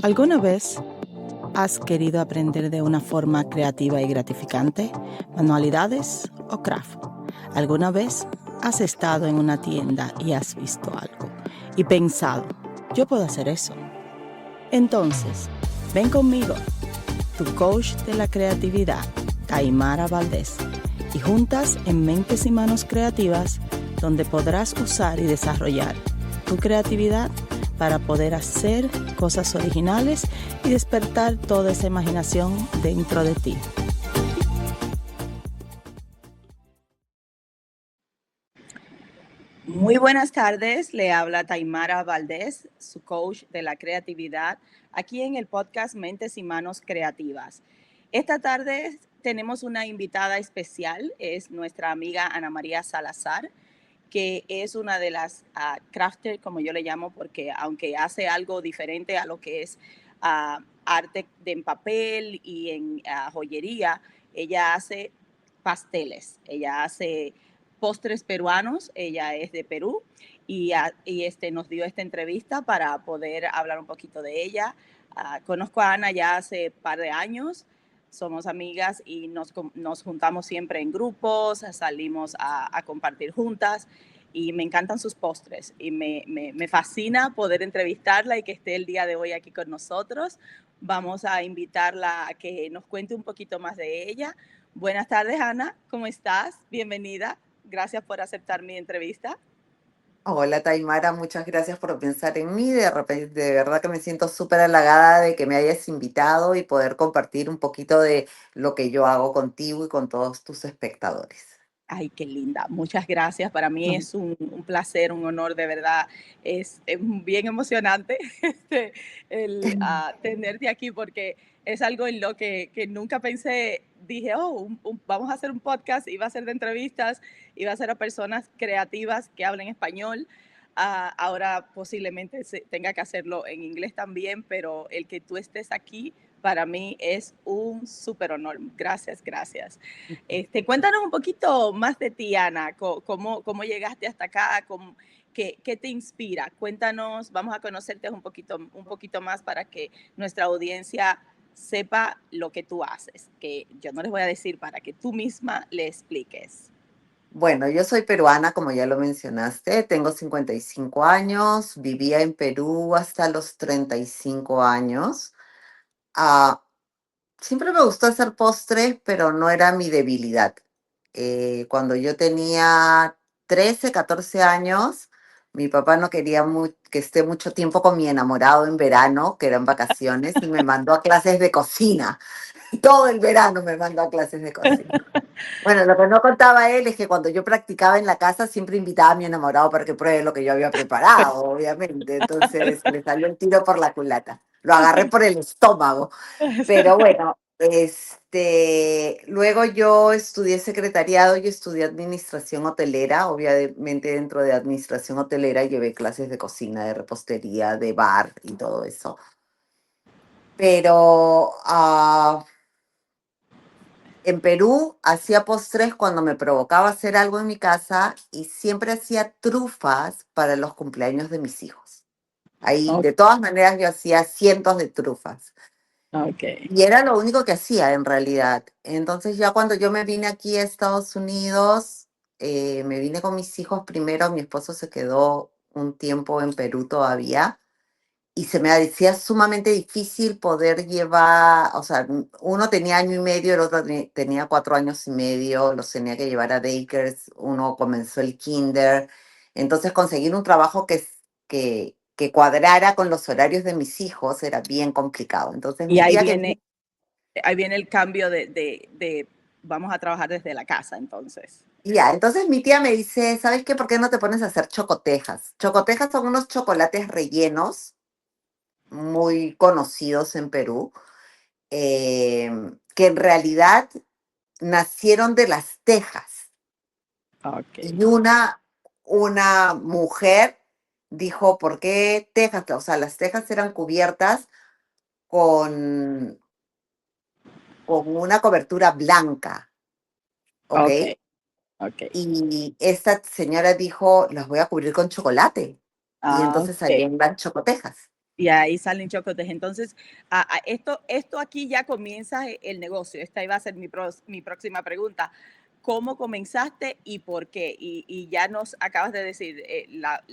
¿Alguna vez has querido aprender de una forma creativa y gratificante? ¿Manualidades o craft? ¿Alguna vez has estado en una tienda y has visto algo y pensado, yo puedo hacer eso? Entonces, ven conmigo, tu coach de la creatividad, Taimara Valdés, y juntas en Mentes y Manos Creativas, donde podrás usar y desarrollar tu creatividad para poder hacer cosas originales y despertar toda esa imaginación dentro de ti. Muy buenas tardes, le habla Taimara Valdés, su coach de la creatividad, aquí en el podcast Mentes y Manos Creativas. Esta tarde tenemos una invitada especial, es nuestra amiga Ana María Salazar, que es una de las crafters, como yo le llamo, porque aunque hace algo diferente a lo que es arte en papel y en joyería, ella hace pasteles, ella hace postres peruanos, ella es de Perú y nos dio esta entrevista para poder hablar un poquito de ella. Conozco a Ana ya hace un par de años, somos amigas y nos juntamos siempre en grupos, salimos a compartir juntas y me encantan sus postres y me fascina poder entrevistarla y que esté el día de hoy aquí con nosotros. Vamos a invitarla a que nos cuente un poquito más de ella. Buenas tardes, Ana, ¿cómo estás? Bienvenida. Gracias por aceptar mi entrevista. Hola Taimara, muchas gracias por pensar en mí. De verdad que me siento súper halagada de que me hayas invitado y poder compartir un poquito de lo que yo hago contigo y con todos tus espectadores. Ay, qué linda. Muchas gracias. Para mí es un placer, un honor, de verdad. Es bien emocionante el tenerte aquí porque es algo en lo que nunca pensé. Dije, oh, vamos a hacer un podcast, iba a ser de entrevistas, iba a ser a personas creativas que hablen español. Ahora posiblemente tenga que hacerlo en inglés también, pero el que tú estés aquí para mí es un súper honor. Gracias, gracias. Cuéntanos un poquito más de ti, Ana. ¿Cómo llegaste hasta acá? ¿Qué te inspira? Cuéntanos, vamos a conocerte un poquito más para que nuestra audiencia sepa lo que tú haces, que yo no les voy a decir para que tú misma le expliques. Bueno, yo soy peruana, como ya lo mencionaste, tengo 55 años, vivía en Perú hasta los 35 años. Ah, Siempre me gustó hacer postres, pero no era mi debilidad. Cuando yo tenía 13, 14 años, mi papá no quería que esté mucho tiempo con mi enamorado en verano, que eran vacaciones, y me mandó a clases de cocina. Todo el verano me mandó a clases de cocina. Bueno, lo que no contaba él es que cuando yo practicaba en la casa siempre invitaba a mi enamorado para que pruebe lo que yo había preparado, obviamente. Entonces le salió el tiro por la culata. Lo agarré por el estómago. Pero bueno, luego yo estudié secretariado y estudié administración hotelera. Obviamente dentro de administración hotelera llevé clases de cocina, de repostería, de bar y todo eso. Pero en Perú hacía postres cuando me provocaba hacer algo en mi casa y siempre hacía trufas para los cumpleaños de mis hijos. Ahí, Ok. de todas maneras, yo hacía cientos de trufas. Ok. Y era lo único que hacía en realidad. Entonces ya cuando yo me vine aquí a Estados Unidos, me vine con mis hijos primero, mi esposo se quedó un tiempo en Perú todavía y se me decía sumamente difícil poder llevar, o sea, uno tenía año y medio, el otro tenía 4 años y medio, los tenía que llevar a daycares, uno comenzó el kinder, entonces conseguir un trabajo que cuadrara con los horarios de mis hijos era bien complicado. Entonces Y mi tía que ahí viene el cambio de vamos a trabajar desde la casa, entonces. Ya, entonces mi tía me dice, ¿sabes qué? ¿Por qué no te pones a hacer chocotejas? Chocotejas son unos chocolates rellenos muy conocidos en Perú, que en realidad nacieron de las tejas. Ok. Y una mujer dijo, ¿por qué tejas? O sea, las tejas eran cubiertas con, con una cobertura blanca, ¿ok? Ok. Ok. Y esta señora dijo, las voy a cubrir con chocolate. Y entonces Ok. salían las chocotejas. Y ahí salen chocotes. Entonces, esto aquí ya comienza el negocio. Esta iba a ser mi próxima pregunta. ¿Cómo comenzaste y por qué? Y ya nos acabas de decir, la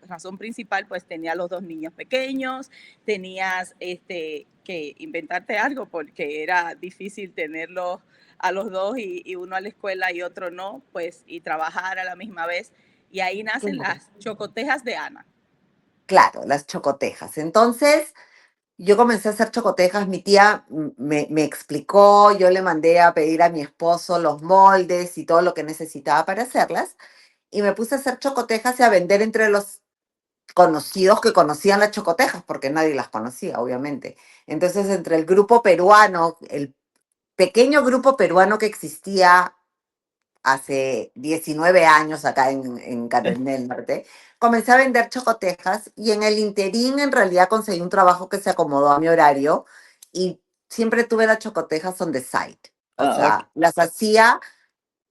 razón principal, pues tenía los dos niños pequeños, tenías que inventarte algo porque era difícil tenerlos a los dos y uno a la escuela y otro no, pues, y trabajar a la misma vez. Y ahí nacen Claro. las chocotejas de Ana. Claro, las chocotejas. Entonces, yo comencé a hacer chocotejas, mi tía me explicó, yo le mandé a pedir a mi esposo los moldes y todo lo que necesitaba para hacerlas, y me puse a hacer chocotejas y a vender entre los conocidos que conocían las chocotejas, porque nadie las conocía, obviamente. Entonces, entre el grupo peruano, el pequeño grupo peruano que existía hace 19 años acá en Carolina del Norte, comencé a vender chocotejas y en el interín en realidad conseguí un trabajo que se acomodó a mi horario y siempre tuve las chocotejas on the side. O Ah, ok. sea, las hacía,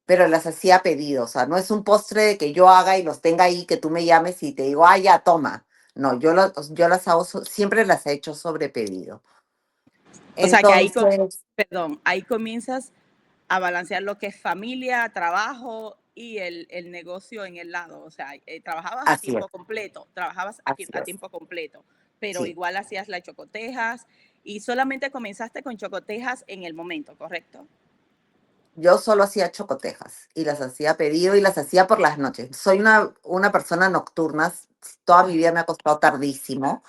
pero las hacía a pedido. O sea, no es un postre de que yo haga y los tenga ahí, que tú me llames y te digo, ah, ya, toma. No, yo las hago, siempre las he hecho sobre pedido. O sea que Entonces, perdón, ahí comienzas a balancear lo que es familia, trabajo y el negocio en el lado. O sea, trabajabas a así es, tiempo completo, trabajabas así a es. tiempo completo, pero Sí. igual hacías las chocotejas y solamente comenzaste con chocotejas en el momento, ¿correcto? Yo solo hacía chocotejas y las hacía a pedido y las hacía por las noches. Soy una persona nocturna, toda mi vida me ha costado tardísimo,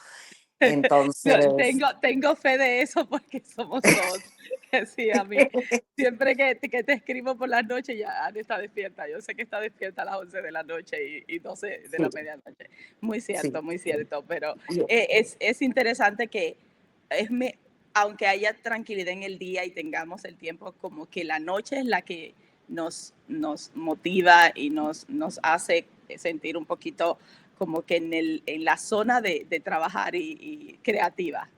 entonces, Tengo fe de eso porque somos dos. Que sí, a mí, siempre que te escribo por las noches, ya Ana está despierta. Yo sé que está despierta a las 11 de la noche y 12 de la sí, medianoche. sí. Muy cierto. Pero Y es interesante que es me, aunque haya tranquilidad en el día y tengamos el tiempo, como que la noche es la que nos motiva y nos hace sentir un poquito como que en la zona de trabajar y creativa.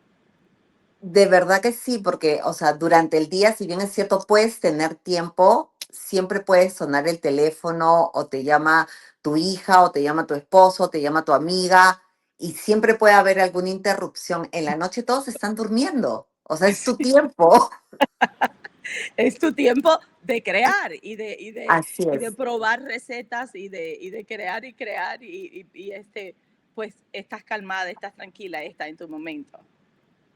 de verdad que sí, porque, o sea, durante el día, si bien es cierto, puedes tener tiempo, siempre puede sonar el teléfono o te llama tu hija o te llama tu esposo o te llama tu amiga y siempre puede haber alguna interrupción. En la noche todos están durmiendo, o sea, es tu tiempo. Es tu tiempo de crear Así y de es. probar recetas y de crear y crear pues estás calmada, estás tranquila, estás en tu momento.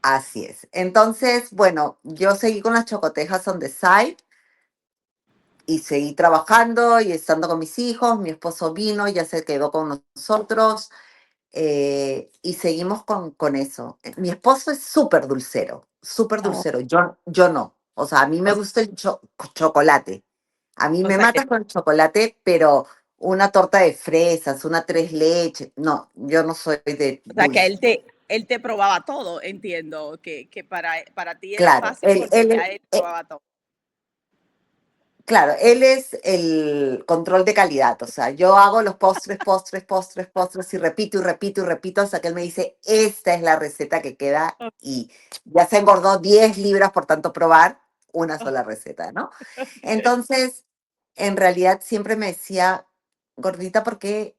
Así es. Entonces, bueno, yo seguí con las chocotejas on the side y seguí trabajando y estando con mis hijos. Mi esposo vino, ya se quedó con nosotros y seguimos con eso. Mi esposo es súper dulcero, súper Oh, dulcero. Yo no. O sea, a mí me o, gusta el chocolate. A mí o me sea matas con el chocolate, pero una torta de fresas, una tres leches. No, yo no soy de o sea que dulce. él te probaba todo, entiendo, que para ti era Claro, fácil porque ya él probaba todo. claro, él es el control de calidad, o sea, yo hago los postres, postres, postres, postres y repito y repito y repito hasta que él me dice, esta es la receta que queda y ya se engordó 10 libras por tanto probar una sola receta, ¿no? Entonces, en realidad siempre me decía, gordita, ¿por qué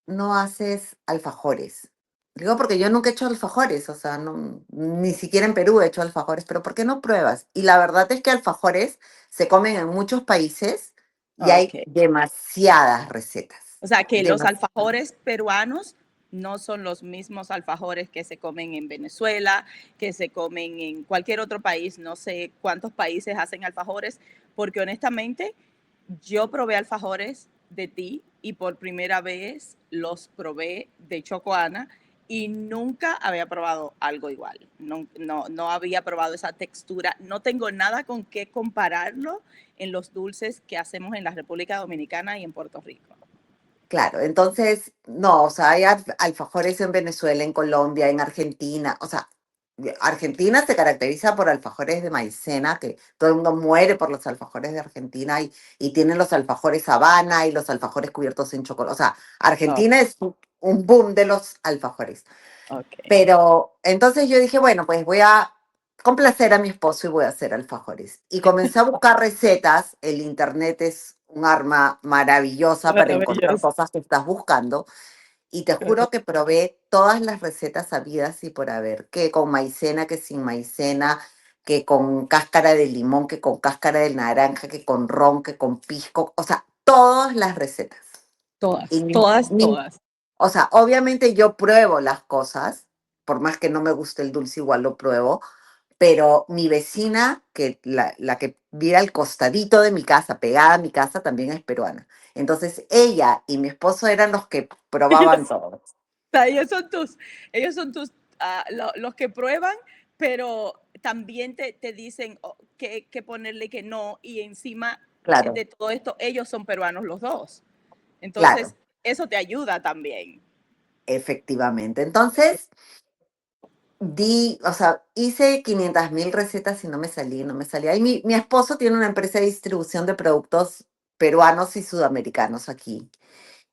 no haces alfajores? Digo, porque yo nunca he hecho alfajores, o sea, no, ni siquiera en Perú he hecho alfajores, pero ¿por qué no pruebas? Y la verdad es que alfajores se comen en muchos países y hay Ok. demasiadas recetas. O sea, que los Demasiadas. alfajores peruanos no son los mismos alfajores que se comen en Venezuela, que se comen en cualquier otro país. No sé cuántos países hacen alfajores, porque honestamente yo probé alfajores de ti y por primera vez los probé de Chocoana y nunca había probado algo igual. No había probado esa textura. No tengo nada con qué compararlo en los dulces que hacemos en la República Dominicana y en Puerto Rico. Claro, entonces, no, o sea, hay alfajores en Venezuela, en Colombia, en Argentina, o sea, Argentina se caracteriza por alfajores de maicena, que todo el mundo muere por los alfajores de Argentina y tienen los alfajores Habana y los alfajores cubiertos en chocolate, o sea, Oh, Argentina es un boom de los alfajores. ok. Pero entonces yo dije, bueno, pues voy a complacer a mi esposo y voy a hacer alfajores. Y comencé a buscar recetas. El internet es un arma maravillosa para encontrar Maravilloso. cosas que estás buscando. Y te juro que probé todas las recetas habidas y por haber, que con maicena, que sin maicena, que con cáscara de limón, que con cáscara de naranja, que con ron, que con pisco, o sea, todas las recetas. Y Todas, todas, todas. o sea, obviamente yo pruebo las cosas, por más que no me guste el dulce, igual lo pruebo, pero mi vecina, que la que vive al costadito de mi casa, pegada a mi casa, también es peruana. Entonces ella y mi esposo eran los que probaban Ellos, todo. o sea, ellos son tus, los que prueban, pero también te dicen que ponerle que no, y encima Claro, de todo esto, ellos son peruanos los dos. claro, Entonces, eso te ayuda también. efectivamente. Entonces, o sea, hice 500.000 recetas y no me salía, no me salía. Y mi esposo tiene una empresa de distribución de productos peruanos y sudamericanos aquí.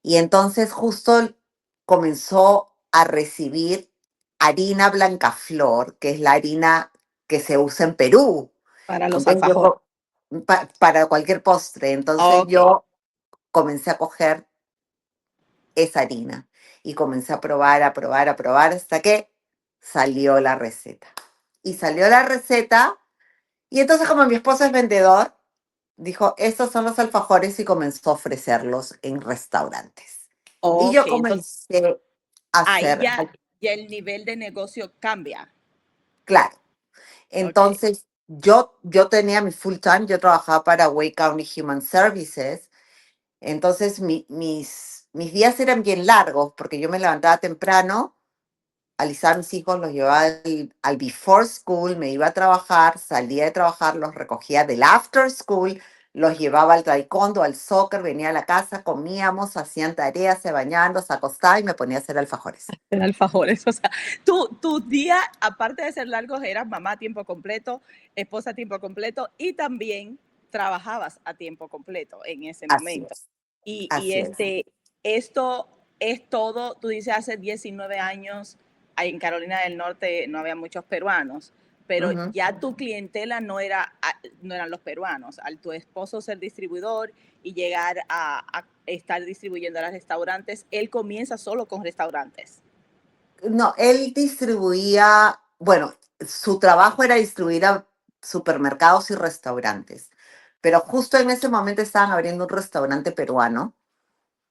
Y entonces justo comenzó a recibir harina Blancaflor, que es la harina que se usa en Perú. Para los Entonces alfajores. para cualquier postre. Entonces Ok, yo comencé a coger esa harina y comencé a probar, a probar, a probar hasta que salió la receta. Y salió la receta y entonces como mi esposo es vendedor, dijo, estos son los alfajores y comenzó a ofrecerlos en restaurantes. Y ok. yo Entonces, comencé a ahí hacer, ya el nivel de negocio cambia. claro, Ok. entonces yo tenía mi full time, yo trabajaba para Wake County Human Services, entonces mis días eran bien largos porque yo me levantaba temprano, alisaba a mis hijos, los llevaba al before school, me iba a trabajar, salía de trabajar, los recogía del after school, los llevaba al taekwondo, al soccer, venía a la casa, comíamos, hacían tareas, se bañaban, se acostaba y me ponía a hacer alfajores. En alfajores, o sea, tu día, aparte de ser largos, eras mamá a tiempo completo, esposa a tiempo completo y también trabajabas a tiempo completo en ese Así momento. es, Y así es. esto es todo, tú dices hace 19 años, ahí en Carolina del Norte no había muchos peruanos, pero Ujú. ya tu clientela no eran los peruanos. Al tu esposo ser distribuidor y llegar a estar distribuyendo a los restaurantes, él comienza solo con restaurantes. No, él distribuía, bueno, su trabajo era distribuir a supermercados y restaurantes, pero justo en ese momento estaban abriendo un restaurante peruano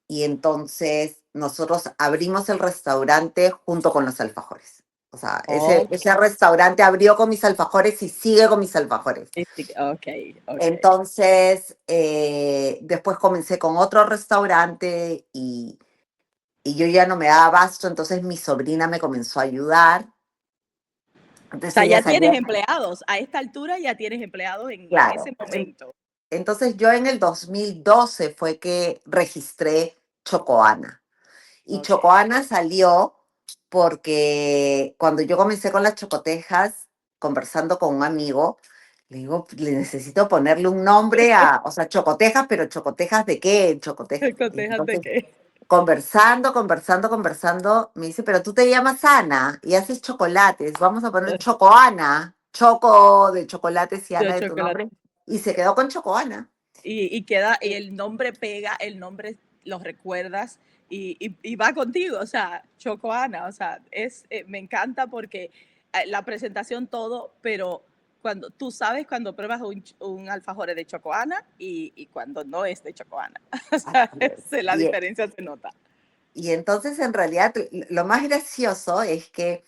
y entonces nosotros abrimos el restaurante junto con los alfajores. O sea, Ok, ese restaurante abrió con mis alfajores y sigue con mis alfajores. ok, ok. Entonces, después comencé con otro restaurante y yo ya no me daba abasto, entonces mi sobrina me comenzó a ayudar. O Entonces sea, ella ya tienes salía, empleados. A esta altura ya tienes empleados en ese claro. momento. Entonces yo en el 2012 fue que registré Chocoana. Y Ok. Chocoana salió porque cuando yo comencé con las chocotejas, conversando con un amigo, le digo, le necesito ponerle un nombre o sea, chocotejas, pero chocotejas de qué, chocotejas. ¿Cotejas de Entonces, qué? conversando, me dice, pero tú te llamas Ana y haces chocolates, vamos a poner Chocoana, Choco de chocolates y De Ana de tu chocolate. nombre. Y se quedó con Chocoana. Y el nombre pega, el nombre los recuerdas y va contigo, o sea, Chocoana, o sea, me encanta porque la presentación todo, pero cuando tú sabes cuando pruebas un alfajor de Chocoana y cuando no es de Chocoana, o sea, Así es. la diferencia se nota. Y entonces en realidad lo más gracioso es que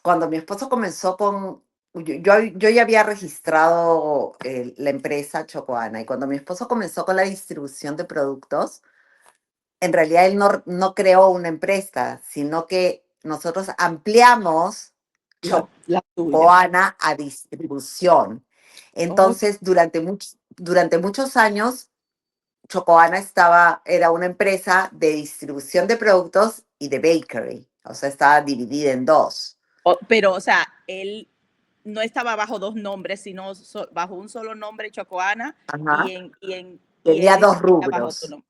cuando mi esposo comenzó con, yo ya había registrado la empresa Chocoana y cuando mi esposo comenzó con la distribución de productos, en realidad él no creó una empresa, sino que nosotros ampliamos La tuya. Chocoana a distribución. Ok. Entonces, durante muchos años, Chocoana era una empresa de distribución de productos y de bakery, o sea, estaba dividida en dos. Pero, o sea, él no estaba bajo dos nombres, sino bajo un solo nombre, Chocoana, Ajá. y Tenía él dos distribuía bajo tu rubros, nombre.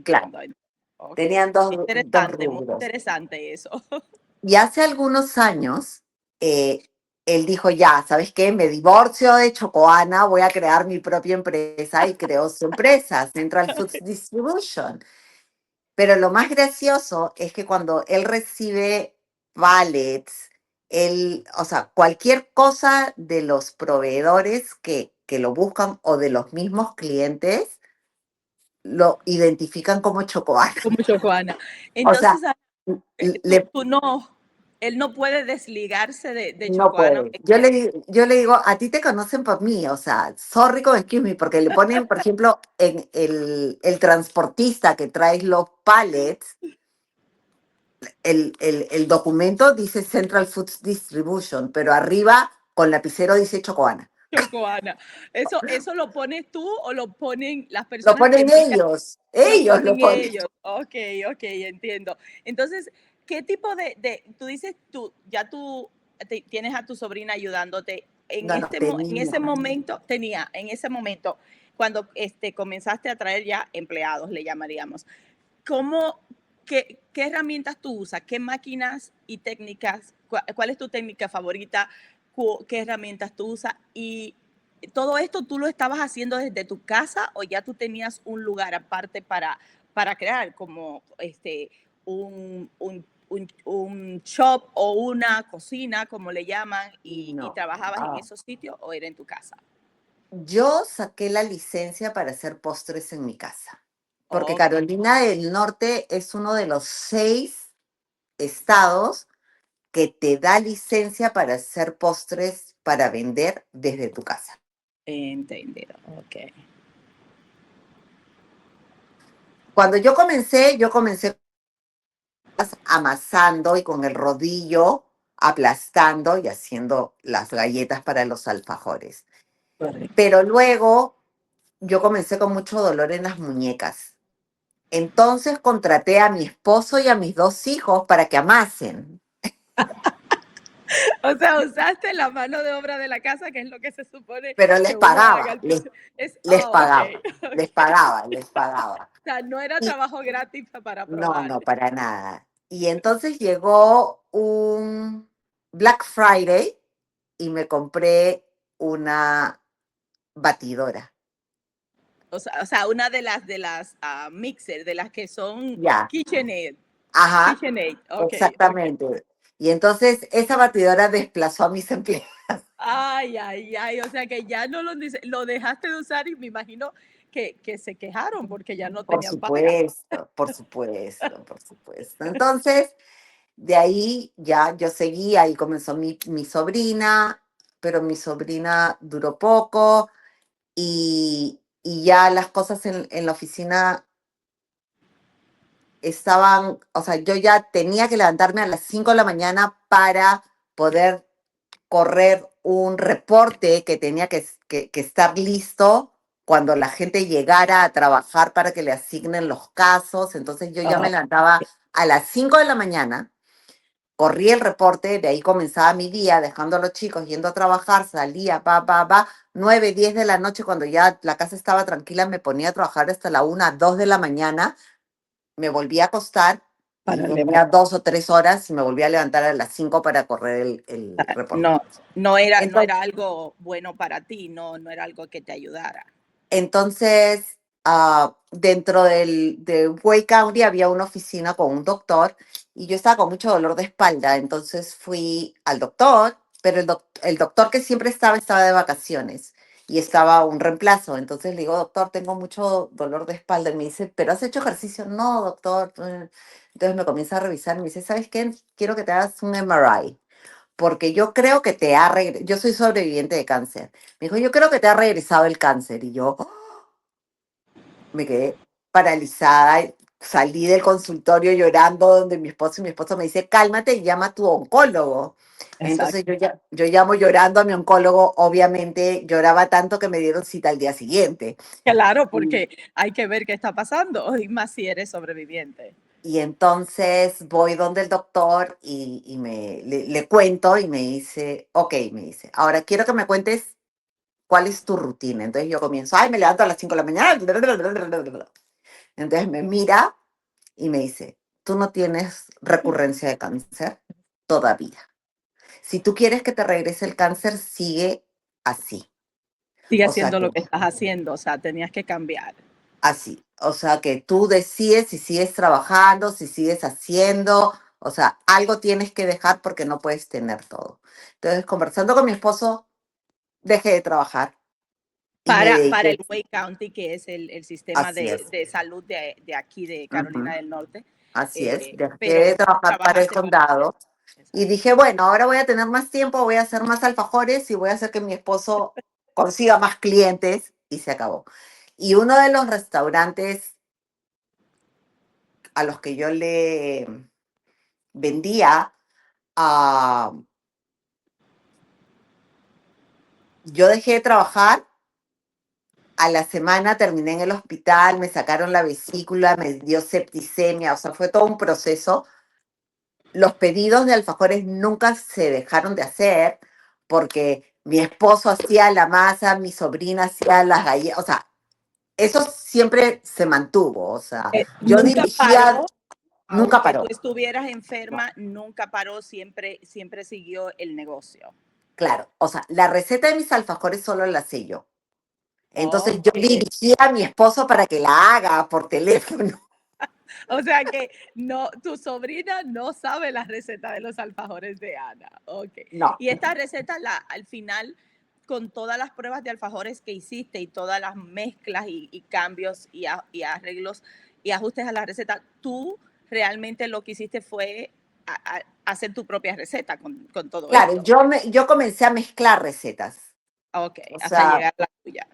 claro. Entiendo. Ok. Tenían dos Interesante, muy rubros. interesante eso. Y hace algunos años, eh, él dijo, ya, ¿sabes qué? Me divorcio de Chocoana, voy a crear mi propia empresa y creó su empresa, Central Foods Distribution. Pero lo más gracioso es que cuando él recibe pallets, él, o sea, cualquier cosa de los proveedores que lo buscan o de los mismos clientes, lo identifican como chocoana. Como Chocoana. O sea, Entonces, le tú no, él no puede desligarse de no Chocoana. puede. Yo le digo, a ti te conocen por mí, o sea, sorry con excuse me, porque le ponen, por ejemplo, en el transportista que trae los pallets, el documento dice Central Foods Distribution, pero arriba con lapicero dice Chocoana. Chocoana. ¿Eso lo pones tú o lo ponen las Lo personas que ponen envían? Lo ellos lo ponen ponen. ellos. Ok, ok, entiendo. Entonces, ¿qué tipo tú dices, tienes a tu sobrina ayudándote No, no, en ese tenía. momento, en ese momento, cuando comenzaste a traer ya empleados, le llamaríamos, ¿cómo, qué herramientas tú usas? ¿Qué máquinas y técnicas? ¿Cuál es tu técnica favorita? ¿Qué herramientas tú usas? Y todo esto tú lo estabas haciendo desde tu casa o ya tú tenías un lugar aparte para crear, como un shop o una cocina, como le llaman, y No. trabajabas en Ah. esos sitios o era en tu casa. Yo saqué la licencia para hacer postres en mi casa, porque Ok, Carolina del Norte es uno de los 6 estados que te da licencia para hacer postres para vender desde tu casa. entendido. Ok. Cuando yo comencé amasando y con el rodillo aplastando y haciendo las galletas para los alfajores. Correcto. Pero luego yo comencé con mucho dolor en las muñecas. Entonces contraté a mi esposo y a mis 2 hijos para que amasen, O sea, usaste la mano de obra de la casa, que es lo que se supone pero que uno haga al principio. les Ok, pagaba, les ok. pagaba, les pagaba. O sea, no era Y trabajo gratis para no, probar. no, para nada. Y entonces llegó un Black Friday y me compré una batidora. O sea, una de las mixer, de las que son Ya, KitchenAid. ajá, KitchenAid, ok, ok. exactamente. Y entonces esa batidora desplazó a mis empleados. Ay, ay, ay, o sea que ya no lo dejaste de usar y me imagino que se quejaron porque ya no Por tenían paga. supuesto, por supuesto, por supuesto. Entonces, de ahí ya yo seguí, ahí comenzó mi sobrina, pero mi sobrina duró poco y ya las cosas en la oficina estaban, o sea, yo ya tenía que levantarme a las 5 de la mañana para poder correr un reporte que tenía que estar listo cuando la gente llegara a trabajar para que le asignen los casos. Entonces yo ya Ah, me levantaba a las 5 de la mañana, corría el reporte, de ahí comenzaba mi día, dejando a los chicos, yendo a trabajar, salía, 9, 10 de la noche, cuando ya la casa estaba tranquila, me ponía a trabajar hasta la 1, 2 de la mañana, me volvía a acostar y para dormía levantar. 2 o 3 horas y me volvía a levantar a las 5 para correr el reporte. No, no era Entonces, algo bueno para ti, no era algo que te ayudara. entonces dentro de Wake County había una oficina con un doctor y yo estaba con mucho dolor de espalda, entonces fui al doctor, pero el doctor que siempre estaba de vacaciones y estaba un reemplazo. Entonces le digo, doctor, tengo mucho dolor de espalda. Y me dice, ¿pero has hecho ejercicio? No, doctor. Entonces me comienza a revisar y me dice, ¿sabes qué? Quiero que te hagas un MRI porque yo creo que yo soy sobreviviente de cáncer. Me dijo, yo creo que te ha regresado el cáncer. Y yo me quedé paralizada, salí del consultorio llorando donde mi esposo me dice, cálmate y llama a tu oncólogo. Entonces Exacto. yo llamo llorando a mi oncólogo, obviamente lloraba tanto que me dieron cita al día siguiente. Claro, Y, porque hay que ver qué está pasando, y más si eres sobreviviente. y entonces voy donde el doctor y le cuento y me dice, ok, me dice, ahora quiero que me cuentes cuál es tu rutina. Entonces yo comienzo, ay, me levanto a las 5 de la mañana. Entonces me mira y me dice, tú no tienes recurrencia de cáncer todavía. Si tú quieres que te regrese el cáncer, sigue así. Sigue O sea haciendo que lo que estás haciendo, o sea, tenías que cambiar. así. O sea, que tú decides si sigues trabajando, si sigues haciendo, o sea, algo tienes que dejar porque no puedes tener todo. Entonces, conversando con mi esposo, dejé de trabajar y me Para dediqué. el Wake County, que es el sistema Así es. de salud de aquí, de Carolina Ujú. del Norte, Así es, dejé de pero trabajar para el trabajaste para ellos. condado y Exacto. dije, bueno, ahora voy a tener más tiempo, voy a hacer más alfajores y voy a hacer que mi esposo consiga más clientes y se acabó. Y uno de los restaurantes a los que yo le vendía, ah, yo dejé de trabajar, a la semana terminé en el hospital, me sacaron la vesícula, me dio septicemia, o sea, fue todo un proceso. Los pedidos de alfajores nunca se dejaron de hacer porque mi esposo hacía la masa, mi sobrina hacía las galletas, o sea, eso siempre se mantuvo, o sea, yo Nunca dirigía, paró, nunca aunque tú paró. estuvieras enferma, nunca paró, siempre siguió el negocio. Claro, o sea, la receta de mis alfajores solo la sé yo. Entonces yo Ok. dirigía a mi esposo para que la haga por teléfono. O sea que no, tu sobrina no sabe la receta de los alfajores de Ana. Ok. No, Y esta receta, al final, con todas las pruebas de alfajores que hiciste y todas las mezclas y cambios y arreglos y ajustes a la receta, tú realmente lo que hiciste fue hacer tu propia receta con todo claro, esto. yo comencé a mezclar recetas. Ok, O hasta sea, llegar a la tuya.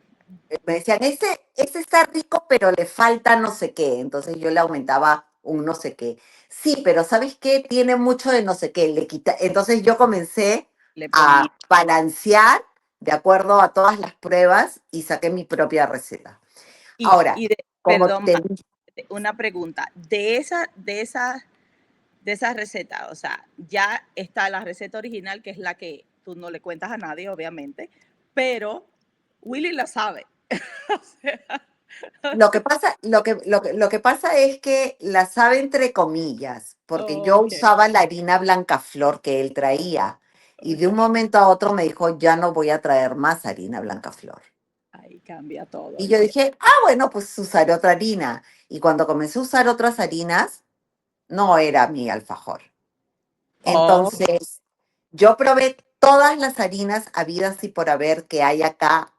me decían, este está rico, pero le falta no sé qué. Entonces yo le aumentaba un no sé qué. Sí, pero ¿sabes qué? Tiene mucho de no sé qué. Le quita. Entonces yo comencé Le ponía. a balancear de acuerdo a todas las pruebas y saqué mi propia receta. Ahora, como Perdón, te una pregunta. De esa receta, o sea, ya está la receta original, que es la que tú no le cuentas a nadie, obviamente, pero Willy la sabe. O sea, Lo que pasa, lo que pasa es que la sabe entre comillas, porque yo ok, usaba la harina Blancaflor que él traía. Y de un ok. momento a otro me dijo, ya no voy a traer más harina Blancaflor. Ahí cambia todo, Y yo entiendo. dije, bueno, pues usaré otra harina. Y cuando comencé a usar otras harinas, no era mi alfajor. Ok. Entonces, yo probé todas las harinas habidas y por haber que hay acá,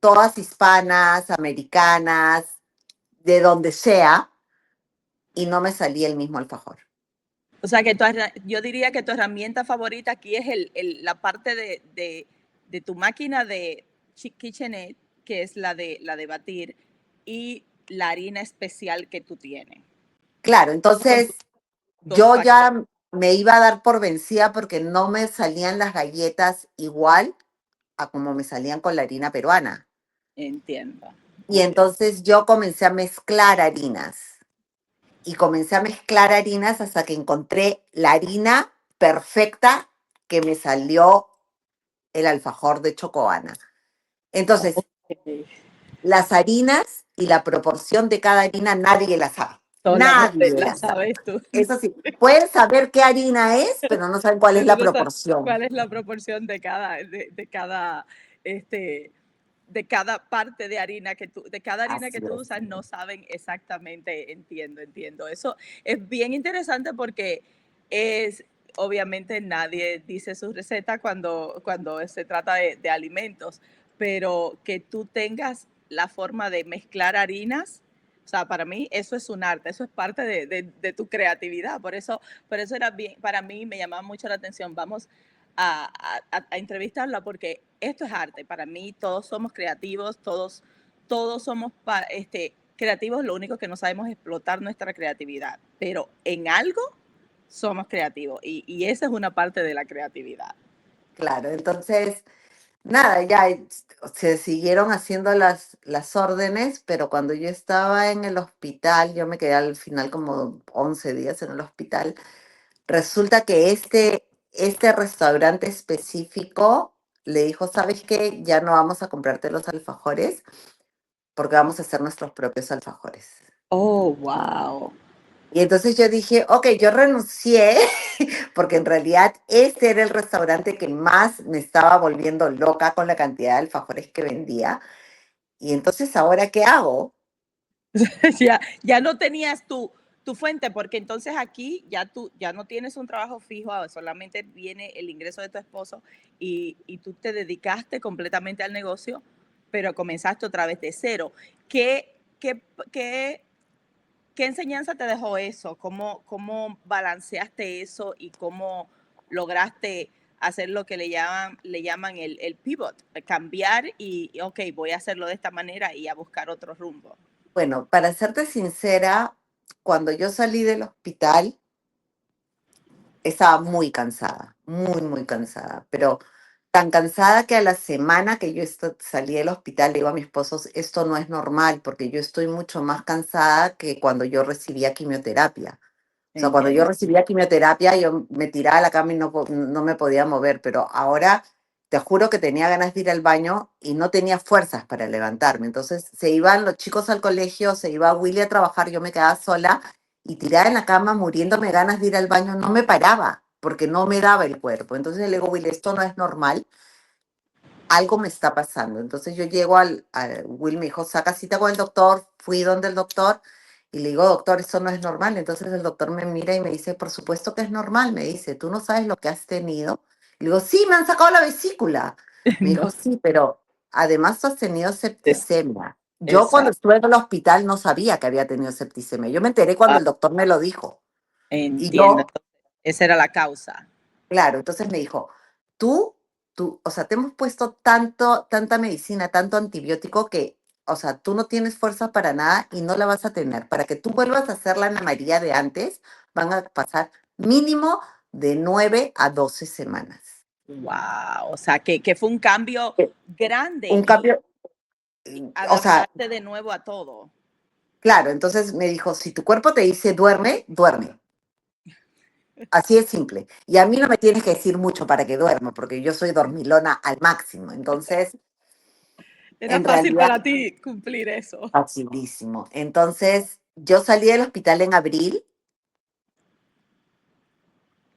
todas hispanas, americanas, de donde sea, y no me salía el mismo alfajor. O sea, que yo diría que tu herramienta favorita aquí es la parte de tu máquina de KitchenAid, que es la de batir, y la harina especial que tú tienes. Claro, Son tus entonces dos yo factores. ya me iba a dar por vencida porque no me salían las galletas igual a como me salían con la harina peruana. Entiendo, Y entiendo. entonces yo comencé a mezclar harinas y comencé a mezclar harinas hasta que encontré la harina perfecta que me salió el alfajor de Chocoana. Entonces, Okay. las harinas y la proporción de cada harina nadie la sabe. Solamente Nadie la la sabe. sabes tú. Eso sí, pueden saber qué harina es, pero no saben cuál es Pero la no sabes proporción. cuál es la proporción este, de cada parte de harina de cada harina que Así tú es. usas, no saben exactamente, entiendo. Eso es bien interesante porque es, obviamente nadie dice su receta cuando se trata de alimentos, pero que tú tengas la forma de mezclar harinas, o sea, para mí eso es un arte, eso es parte de tu creatividad. Por eso era bien, para mí me llamaba mucho la atención. Vamos a entrevistarla porque esto es arte. Para mí todos somos creativos, todos somos creativos, lo único que no sabemos es explotar nuestra creatividad. Pero en algo somos creativos y esa es una parte de la creatividad. Claro, entonces, nada, ya se siguieron haciendo las órdenes, pero cuando yo estaba en el hospital, yo me quedé al final como 11 días en el hospital, resulta que este restaurante específico le dijo, ¿sabes qué? Ya no vamos a comprarte los alfajores porque vamos a hacer nuestros propios alfajores. Oh, wow. Y entonces yo dije, ok, yo renuncié porque en realidad este era el restaurante que más me estaba volviendo loca con la cantidad de alfajores que vendía. Y entonces, ¿ahora qué hago? Ya no tenías tu fuente, porque entonces aquí ya no tienes un trabajo fijo, solamente viene el ingreso de tu esposo y tú te dedicaste completamente al negocio, pero comenzaste otra vez de cero. ¿Qué, qué, qué, qué enseñanza te dejó eso? ¿Cómo balanceaste eso y cómo lograste hacer lo que le llaman el pivot, cambiar ok, voy a hacerlo de esta manera y a buscar otro rumbo? Bueno, para serte sincera, cuando yo salí del hospital, estaba muy cansada, muy, muy cansada, pero tan cansada que a la semana que yo salí del hospital le digo a mi esposo, esto no es normal porque yo estoy mucho más cansada que cuando yo recibía quimioterapia. O sea, cuando yo Entiendo. recibía quimioterapia, yo me tiraba a la cama y no me podía mover, pero ahora te juro que tenía ganas de ir al baño y no tenía fuerzas para levantarme. Entonces se iban los chicos al colegio, se iba Willy a trabajar, yo me quedaba sola y tirada en la cama, muriéndome ganas de ir al baño, no me paraba porque no me daba el cuerpo. Entonces le digo, Willy, esto no es normal, algo me está pasando. Entonces yo llego Will me dijo, saca cita con el doctor, fui donde el doctor y le digo, doctor, eso no es normal. Entonces el doctor me mira y me dice, por supuesto que es normal. Me dice, ¿tú no sabes lo que has tenido? Y le digo, sí, me han sacado la vesícula. Me No, dijo, sí, pero además tú has tenido es, septicemia. Yo cuando exacto. estuve en el hospital no sabía que había tenido septicemia. Yo me enteré cuando Ah, el doctor me lo dijo. Y entiendo. yo Entonces, esa era la causa. claro, entonces me dijo, tú, o sea, te hemos puesto tanta medicina, tanto antibiótico que, o sea, tú no tienes fuerza para nada y no la vas a tener. Para que tú vuelvas a hacer la Ana María de antes, van a pasar mínimo de 9 a 12 semanas. Wow. O sea, que fue un cambio Eh, grande Un y cambio, o sea, adaptarte de nuevo a todo. claro, entonces me dijo, si tu cuerpo te dice duerme, duerme. Así es simple. Y a mí no me tienes que decir mucho para que duerma, porque yo soy dormilona al máximo. Entonces, Era en fácil realidad para ti cumplir eso. facilísimo. Entonces, yo salí del hospital en abril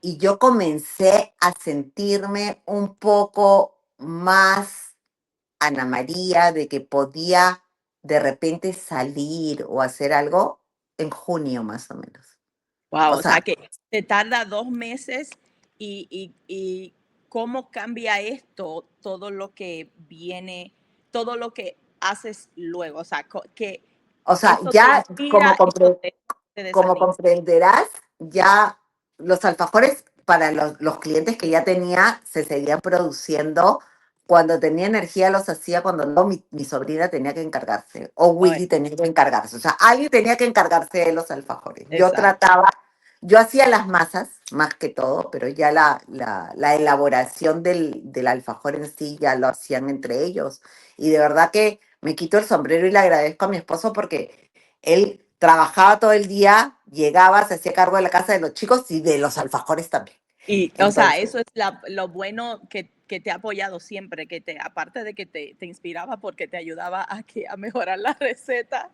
y yo comencé a sentirme un poco más Ana María, de que podía de repente salir o hacer algo en junio más o menos. Wow, O o sea sea, que te tarda 2 meses y cómo cambia esto todo lo que viene, todo lo que haces luego. O sea, que esto te ya inspira, esto te como desanima. comprenderás, ya los alfajores para los clientes que ya tenía se seguían produciendo. Cuando tenía energía los hacía, cuando no, mi sobrina tenía que encargarse, o Ay, Willy tenía que encargarse. O sea, alguien tenía que encargarse de los alfajores. exacto. Yo hacía las masas más que todo, pero ya la elaboración del alfajor en sí ya lo hacían entre ellos. Y de verdad que me quito el sombrero y le agradezco a mi esposo porque él trabajaba todo el día, llegaba, se hacía cargo de la casa de los chicos y de los alfajores también. Y, o sea, Entonces, eso es lo bueno que te ha apoyado siempre, aparte de que te inspiraba porque te ayudaba a mejorar la receta,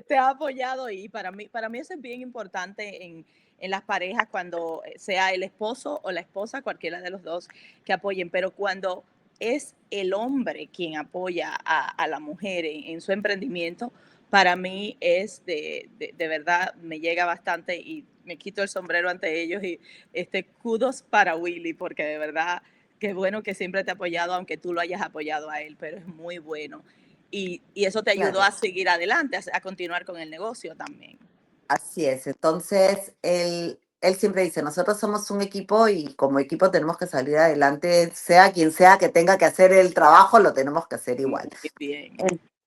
te ha apoyado y para mí eso es bien importante en las parejas cuando sea el esposo o la esposa, cualquiera de los dos que apoyen, pero cuando es el hombre quien apoya a la mujer en su emprendimiento, para mí es de verdad, me llega bastante y me quito el sombrero ante ellos y kudos para Willy, porque de verdad, qué bueno que siempre te ha apoyado, aunque tú lo hayas apoyado a él, pero es muy bueno. Y eso te ayudó claro, a seguir adelante, a continuar con el negocio también. así es. Entonces, él siempre dice, nosotros somos un equipo y como equipo tenemos que salir adelante, sea quien sea que tenga que hacer el trabajo, lo tenemos que hacer Muy igual. bien.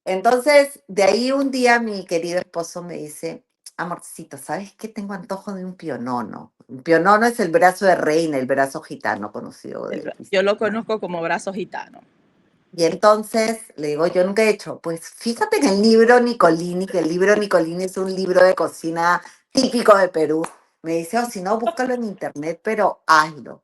Entonces, de ahí un día mi querido esposo me dice, amorcito, ¿sabes qué? Tengo antojo de un pionono. Un pionono es el brazo de reina, el brazo gitano conocido de Yo lo Cristiana. conozco como brazo gitano. Y entonces le digo, yo nunca he hecho, pues fíjate en el libro Nicolini, que el libro Nicolini es un libro de cocina típico de Perú. Me dice, o si no, búscalo en internet, pero hazlo.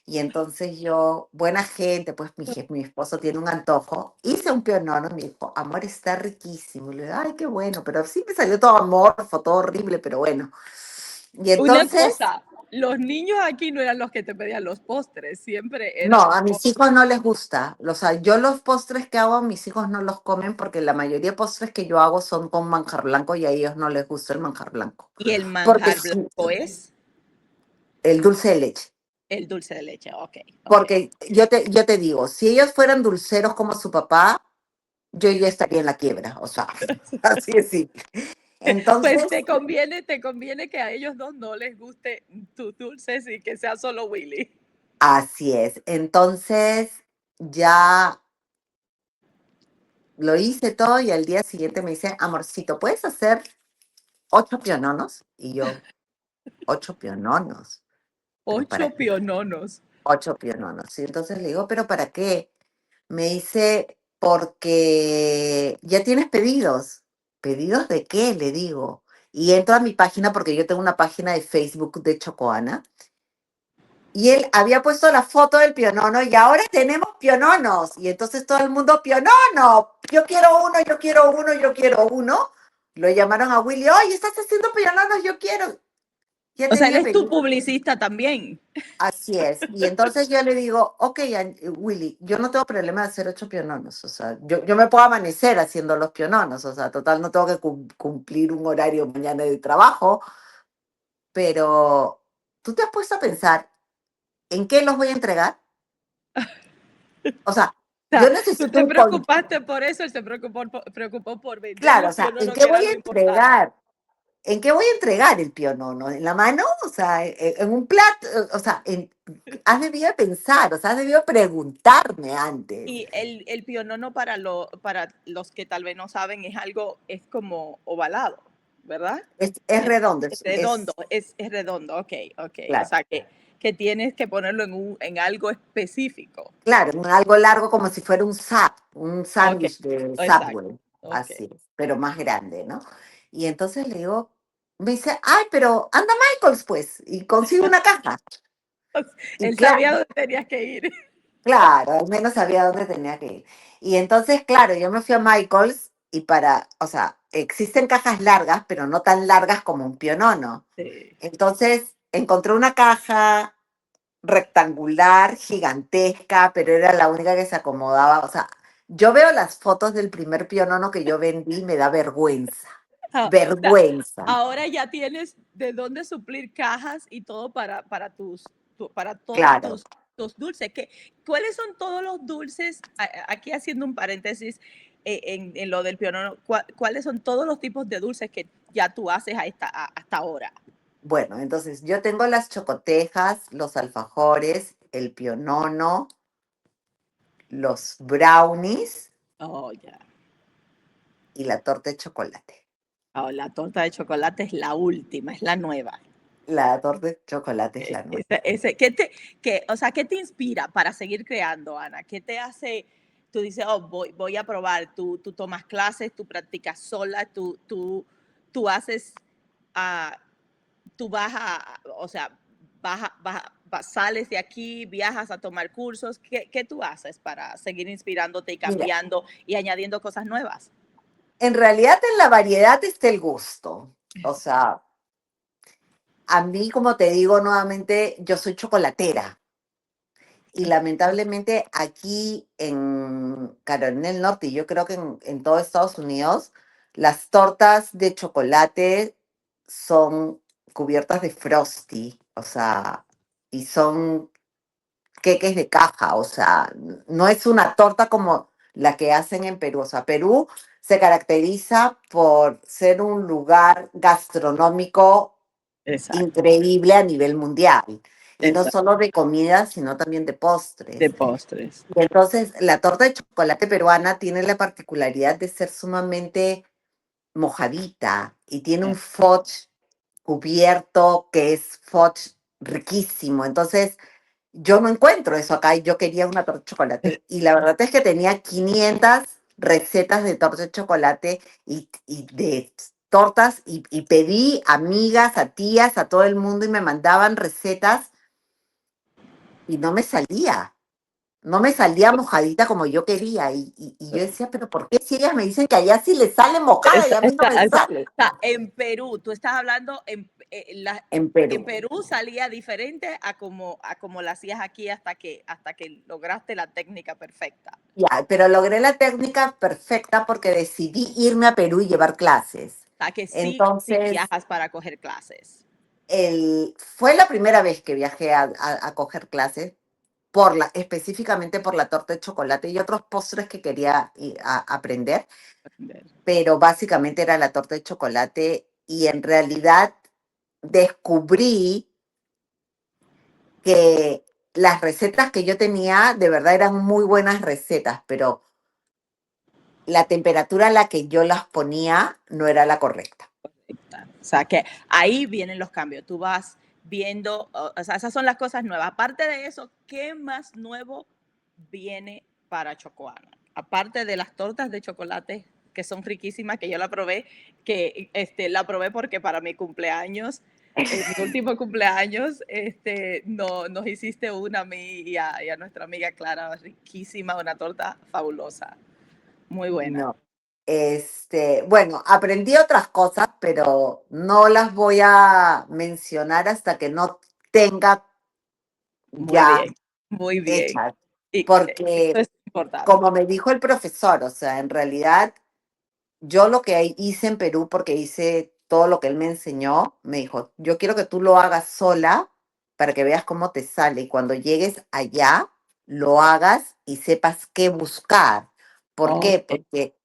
Y entonces yo, buena gente, pues mi esposo tiene un antojo, hice un pionono y me dijo, amor, está riquísimo. Y le digo, ay, qué bueno, pero sí me salió todo amorfo, todo horrible, pero bueno. Y Una entonces, cosa. los niños aquí no eran los que te pedían los postres, siempre No, eran los a mis postres. hijos no les gusta. O sea, yo los postres que hago, mis hijos no los comen porque la mayoría de postres que yo hago son con manjar blanco y a ellos no les gusta el manjar blanco. Y el Porque manjar blanco es el dulce de leche. el dulce de leche. Ok, ok. Porque yo te digo, si ellos fueran dulceros como su papá, yo ya estaría en la quiebra. O sea, así es simple. Pues Entonces, te conviene que a ellos dos no les guste tus dulces y que sea solo Willy. así es. Entonces, ya lo hice todo y al día siguiente me dice, amorcito, ¿puedes hacer 8 piononos? Y yo, 8 piononos, pero ¿para 8 qué? piononos. 8 piononos. Y entonces le digo, ¿pero para qué? Me dice, porque ya tienes pedidos. ¿Pedidos de qué? Le digo. Y entro a mi página porque yo tengo una página de Facebook de Chocoana. Y él había puesto la foto del pionono y ahora tenemos piononos. Y entonces todo el mundo, pionono, yo quiero uno, yo quiero uno, yo quiero uno. Lo llamaron a Willy, oye, estás haciendo piononos, yo quiero. Ya O sea, él tenía es tu pedido. publicista también. Así es. Y entonces yo le digo, ok, Willy, yo no tengo problema de hacer 8 piononos. O sea, yo me puedo amanecer haciendo los piononos. O sea, total, no tengo que cumplir un horario mañana de trabajo. Pero, ¿tú te has puesto a pensar en qué los voy a entregar? O sea, O yo sea, tú necesito te un con... preocupaste por eso, él se preocupó por vender Claro, los o sea, ¿en piononos, qué que era voy a lo importante. entregar? ¿En qué voy a entregar el pionono? ¿En la mano? O sea, en un plato. O sea, has debido pensar, o sea, has debido preguntarme antes. Y el pionono para los que tal vez no saben es algo, es como ovalado, ¿verdad? Es redondo, Es redondo, es redondo, ok, ok. O claro, sea que tienes que ponerlo en algo específico. claro, algo largo como si fuera un Ok, sándwich de exacto, Subway, ok. así es, pero más grande, ¿no? Y entonces le digo, me dice, ay, pero anda Michaels, pues, y consigue una caja. Y Él claro, sabía dónde tenías que ir. claro, al menos sabía dónde tenía que ir. Y entonces, claro, yo me fui a Michaels y o sea, existen cajas largas, pero no tan largas como un pionono. Sí. Entonces, encontré una caja rectangular, gigantesca, pero era la única que se acomodaba. O sea, yo veo las fotos del primer pionono que yo vendí y me da vergüenza. O sea, Vergüenza. ahora ya tienes de dónde suplir cajas y todo para todos Claro. tus dulces. ¿Cuáles son todos los dulces? Aquí haciendo un paréntesis en lo del pionono, ¿cuáles son todos los tipos de dulces que ya tú haces hasta ahora? Bueno, entonces yo tengo las chocotejas, los alfajores, el pionono, los brownies Oh, ya. y la torta de chocolate. Oh, la torta de chocolate es la última, es la nueva. La torta de chocolate es la nueva. O sea, ¿qué te inspira para seguir creando, Ana? ¿Qué te hace? Tú dices, oh, voy a probar, tú tomas clases, tú practicas sola, tú haces, ah, tú vas o sea, sales de aquí, viajas a tomar cursos. ¿Qué tú haces para seguir inspirándote y Mira, cambiando y añadiendo cosas nuevas? en realidad en la variedad está el gusto. O sea, a mí, como te digo nuevamente, yo soy chocolatera. Y lamentablemente aquí en Carolina del Norte, y yo creo que en todo Estados Unidos, las tortas de chocolate son cubiertas de frosty, o sea, y son queques de caja, o sea, no es una torta como la que hacen en Perú. O sea, Perú se caracteriza por ser un lugar gastronómico Exacto, increíble a nivel mundial. Y no exacto. solo de comida, sino también de De postres. postres. Y entonces, la torta de chocolate peruana tiene la particularidad de ser sumamente mojadita y tiene un fudge cubierto que es fudge riquísimo. Entonces, yo no encuentro eso acá y yo quería una torta de chocolate. Y la verdad es que tenía 500 recetas de torta de chocolate y de tortas y pedí amigas, a tías, a todo el mundo y me mandaban recetas y no me salía. no me salía mojadita como yo quería. Y yo decía, pero ¿por qué si ellas me dicen que allá sí les sale mojada y a mí no me sale? En Perú, tú estás hablando En en Perú. Perú salía diferente a como la hacías aquí hasta que lograste la técnica perfecta. Ya, pero logré la técnica perfecta porque decidí irme a Perú y llevar clases. O sea, que sí Entonces, viajas para coger clases. fue la primera vez que viajé a coger clases, específicamente por la torta de chocolate y otros postres que quería aprender, pero básicamente era la torta de chocolate y en realidad descubrí que las recetas que yo tenía de verdad eran muy buenas recetas, pero la temperatura a la que yo las ponía no era la correcta. O sea, que ahí vienen los cambios. Tú vas viendo, o sea, esas son las cosas nuevas. Aparte de eso, ¿qué más nuevo viene para Chocoana? Aparte de las tortas de chocolate que son riquísimas, que yo la probé, que la probé porque para mi cumpleaños, mi último cumpleaños, nos hiciste una a mí y a nuestra amiga Clara, riquísima, una torta fabulosa, muy buena. No. Bueno, aprendí otras cosas, pero no las voy a mencionar hasta que no tenga Muy ya bien, muy bien. hechas, Y eso porque es importante. como me dijo el profesor, o sea, en realidad yo lo que hice en Perú, porque hice todo lo que él me enseñó, me dijo, yo quiero que tú lo hagas sola para que veas cómo te sale y cuando llegues allá, lo hagas y sepas qué buscar. ¿Por qué? Ok. Porque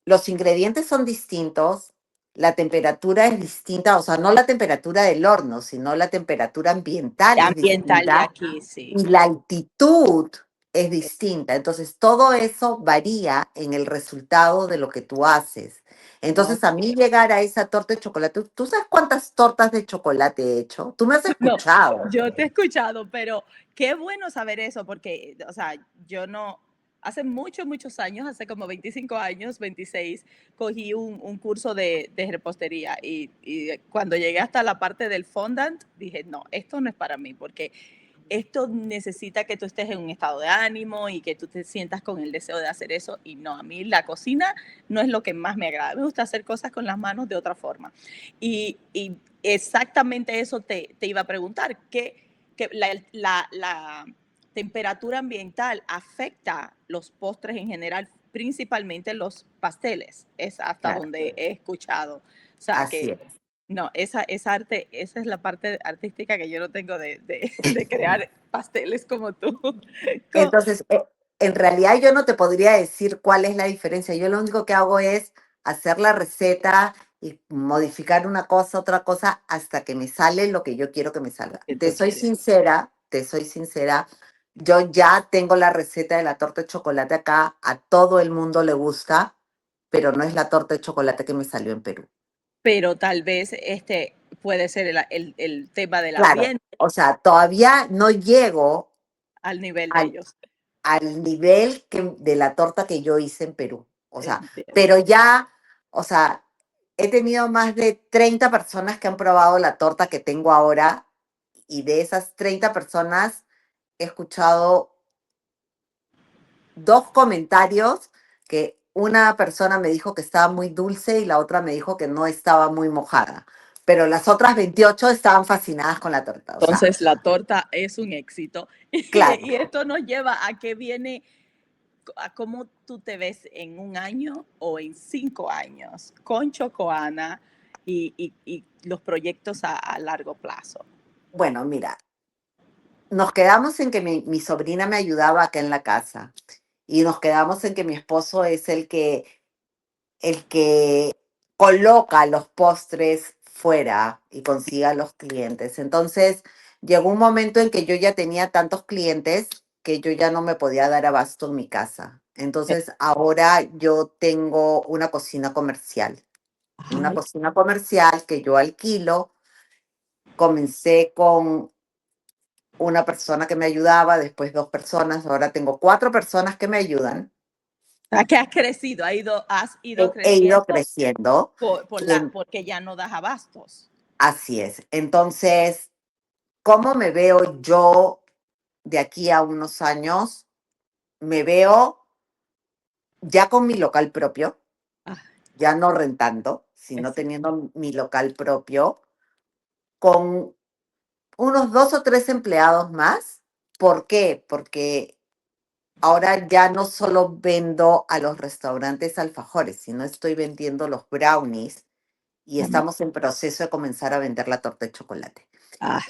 los ingredientes son distintos, la temperatura es distinta, o sea, no la temperatura del horno, sino la temperatura ambiental es Ambiental de distinta aquí, sí. y la altitud es distinta. Entonces, todo eso varía en el resultado de lo que tú haces. Entonces, a Ok. mí llegar a esa torta de chocolate, ¿tú sabes cuántas tortas de chocolate he hecho? Tú me has No, escuchado. yo te he escuchado, pero qué bueno saber eso, porque, o sea, yo no, hace muchos, muchos años, hace como 25 años, 26, cogí un curso de repostería y cuando llegué hasta la parte del fondant, dije, no, esto no es para mí, porque esto necesita que tú estés en un estado de ánimo y que tú te sientas con el deseo de hacer eso. Y no, a mí la cocina no es lo que más me agrada. Me gusta hacer cosas con las manos de otra forma. Y exactamente eso te iba a preguntar, que la temperatura ambiental afecta los postres en general, principalmente los pasteles, es hasta Claro, donde he escuchado. O sea, así que es. no, esa arte, esa es la parte artística que yo no tengo de crear pasteles como tú. Entonces, en realidad yo no te podría decir cuál es la diferencia. Yo lo único que hago es hacer la receta y modificar una cosa, otra cosa, hasta que me sale lo que yo quiero que me salga. Que tú quieres. Te soy sincera, yo ya tengo la receta de la torta de chocolate acá, a todo el mundo le gusta, pero no es la torta de chocolate que me salió en Perú. Pero tal vez puede ser el tema del Claro, ambiente o sea, todavía no llego al nivel de al ellos. al nivel de la torta que yo hice en Perú. O sea, Entiendo. pero ya, o sea, he tenido más de 30 personas que han probado la torta que tengo ahora y de esas 30 personas he escuchado dos comentarios que una persona me dijo que estaba muy dulce y la otra me dijo que no estaba muy mojada. Pero las otras 28 estaban fascinadas con la torta. O sea, Entonces la torta es un éxito. claro. Y esto nos lleva a que viene, a cómo tú te ves en un año o en 5 años con Chocoana y los proyectos a largo plazo. Bueno, mira, nos quedamos en que mi sobrina me ayudaba acá en la casa y nos quedamos en que mi esposo es el que coloca los postres fuera y consiga los clientes. Entonces, llegó un momento en que yo ya tenía tantos clientes que yo ya no me podía dar abasto en mi casa. Entonces, ahora yo tengo una Ay, cocina comercial que yo alquilo. Comencé con una persona que me ayudaba, después dos personas, ahora tengo cuatro personas que me ayudan. que has crecido, has ido He ido creciendo creciendo. Y porque ya no das abastos. así es. Entonces, ¿cómo me veo yo de aquí a unos años? me veo ya con mi local propio, Ah, ya no rentando, sino es, teniendo mi local propio, con unos 2 o 3 empleados más. ¿Por qué? Porque ahora ya no solo vendo a los restaurantes alfajores, sino estoy vendiendo los brownies y también. estamos en proceso de comenzar a vender la torta de chocolate.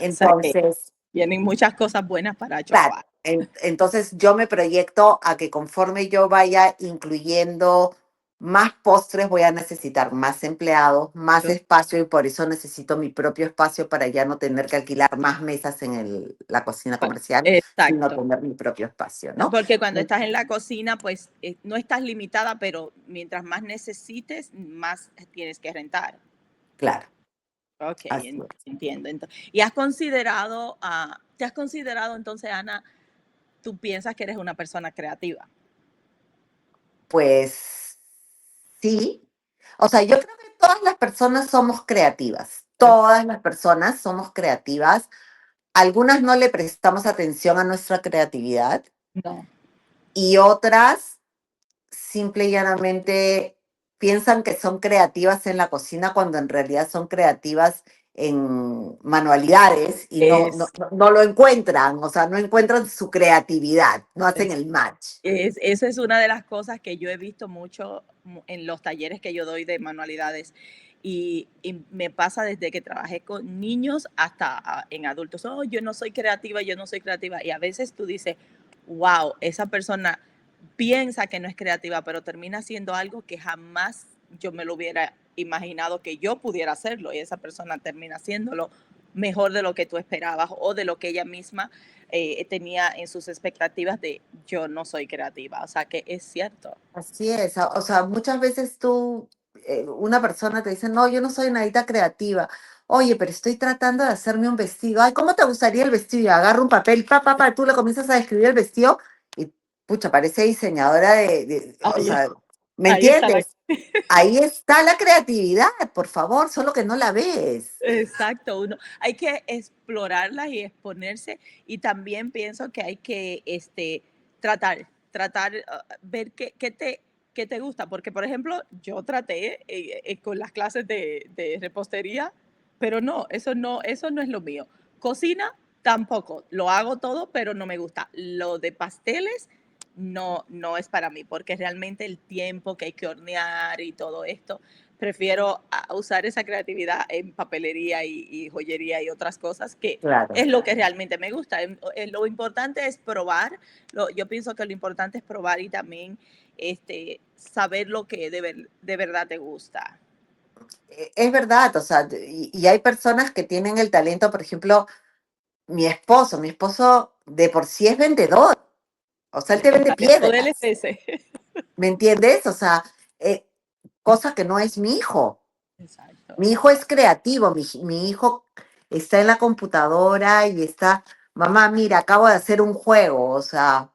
O sea que Entonces, tienen muchas cosas buenas para claro, chocolate. entonces yo me proyecto a que conforme yo vaya incluyendo más postres, voy a necesitar más empleados, más espacio y por eso necesito mi propio espacio para ya no tener que alquilar más mesas en la cocina comercial, sino Exacto. tener mi propio espacio, ¿no? Porque cuando estás en la cocina, pues no estás limitada, pero mientras más necesites, más tienes que rentar. Claro, Ok, así es. entiendo. ¿Y has considerado, te has considerado entonces, Ana, tú piensas que eres una persona creativa? Pues sí. O sea, yo creo que todas las personas somos creativas. Ok, Todas las personas somos creativas. Algunas no le prestamos atención a nuestra creatividad no, y otras simple y llanamente piensan que son creativas en la cocina cuando en realidad son creativas en manualidades y es, no lo encuentran, o sea, no encuentran su creatividad, no hacen es, el match. eso es una de las cosas que yo he visto mucho en los talleres que yo doy de manualidades. Y me pasa desde que trabajé con niños hasta en adultos. Oh, yo no soy creativa, yo no soy creativa. Y a veces tú dices, wow, esa persona piensa que no es creativa, pero termina haciendo algo que jamás yo me lo hubiera imaginado que yo pudiera hacerlo. Y esa persona termina haciéndolo mejor de lo que tú esperabas o de lo que ella misma tenía en sus expectativas de yo no soy creativa. O sea que es cierto. Así es, o sea, muchas veces una persona te dice, no, yo no soy nadita creativa. Oye, pero estoy tratando de hacerme un vestido. Ay, ¿cómo te gustaría el vestido? Y agarra un papel, tú le comienzas a describir el vestido y, pucha, parece diseñadora o Ahí, sea, ¿me ahí está la... entiendes? Ahí está la creatividad, por favor, ssolo que no la ves. Exacto, hay que explorarlas y exponerse y también pienso que hay que tratar, ver qué te gusta, porque por ejemplo, yo traté con las clases de repostería, pero no, eso no es lo mío. Cocina tampoco, lo hago todo, pero no me gusta. Lo de pasteles no es para mí, porque realmente el tiempo que hay que hornear y todo esto, prefiero usar esa creatividad en papelería y joyería y otras cosas que Claro. es lo que realmente me gusta. Lo importante es probar, yo pienso que lo importante es probar y también saber lo que de verdad te gusta. Es verdad, o sea, y hay personas que tienen el talento, por ejemplo, mi esposo de por sí es vendedor. O sea, él te El vende talento del piedras, ese. ¿me entiendes? O sea, eh, cosa que no es mi hijo. Exacto. Mi hijo es creativo, mi hijo está en la computadora y está, mamá, mira, acabo de hacer un juego. O sea,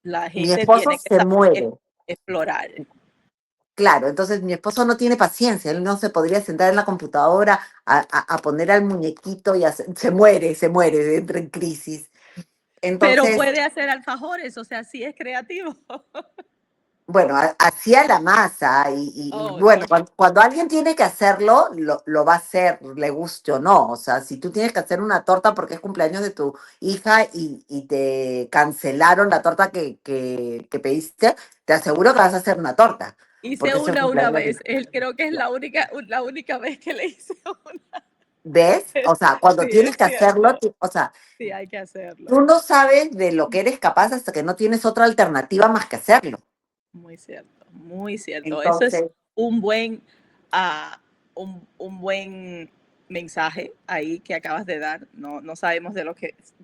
La mi gente esposo tiene que se saber muere. explorar. Claro, entonces mi esposo no tiene paciencia, él no se podría sentar en la computadora a poner al muñequito y se muere, entra en crisis. Pero Entonces, puede hacer alfajores, o sea, sí es creativo. bueno, hacía la masa y Oh, bueno, ok. cuando alguien tiene que hacerlo, lo va a hacer, le guste o no. O sea, si tú tienes que hacer una torta porque es cumpleaños de tu hija y te cancelaron la torta que pediste, te aseguro que vas a hacer una torta Hice porque es el una cumpleaños de vez, tu creo que es hija. la única vez que le hice una. ¿Ves? O sea, cuando Sí, es tienes que hacerlo, cierto. o sea, Sí, hay que hacerlo. tú no sabes de lo que eres capaz hasta que no tienes otra alternativa más que hacerlo. Muy cierto, muy cierto. Eso es Entonces, un buen, ah, un buen mensaje ahí que acabas de dar. No sabemos de